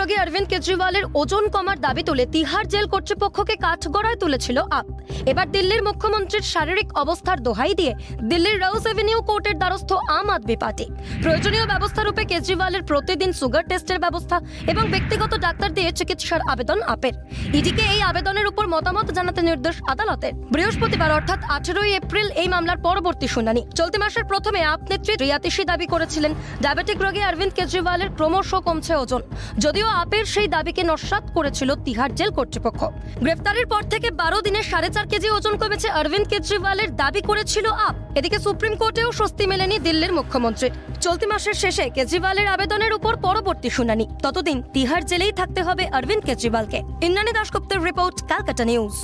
প্রতিরোগী অরবিন্দ কেজরিওয়ালের ওজন কমার দাবি তুলে তিহার জেল কর্তৃপক্ষকে কাঠগড়ায় তুলেছিল আপ। এবার দিল্লির মুখ্যমন্ত্রীর শারীরিক অবস্থার দোহাই দিয়ে দিল্লির রোজ এভিনিউ কোর্টের দ্বারস্থ আম আদমি পার্টি। প্রয়োজনীয় ব্যবস্থা রূপে কেজরিওয়ালের প্রতিদিন সুগার টেস্টের ব্যবস্থা এবং ব্যক্তিগত ডাক্তার দিয়ে চিকিৎসার আবেদন আপের। ইডিকে এই আবেদনের উপর মতামত জানাতে নির্দেশ আদালতের। বৃহস্পতিবার অর্থাৎ 18 এপ্রিল এই মামলার পরবর্তী শুনানি। চলতি মাসের প্রথমে আপ নেত্রী রিয়াতিশি দাবি করেছিলেন ডায়াবেটিক রোগী অরবিন্দ কেজরিওয়ালের ক্রমশ কমছে ওজন, যদিও আপের সেই দাবিকে নস্যাৎ করেছিল তিহার জেল কর্তৃপক্ষ। গ্রেফতারের পর থেকে 12 দিনে 4.5 কেজি ওজন কমেছে অরবিন্দ কেজরিওয়ালের দাবি করেছিল আপ। এদিকে সুপ্রিম কোর্টেও স্বস্তি মেলেনি দিল্লির মুখ্যমন্ত্রীর। চলতি মাসের শেষে কেজরিওয়ালের আবেদনের উপর পরবর্তী শুনানি। ততদিন তিহার জেলেই থাকতে হবে অরবিন্দ কেজরিওয়ালকে। ইন্দ্রাণী দাশগুপ্তের রিপোর্ট, ক্যালকাটা নিউজ।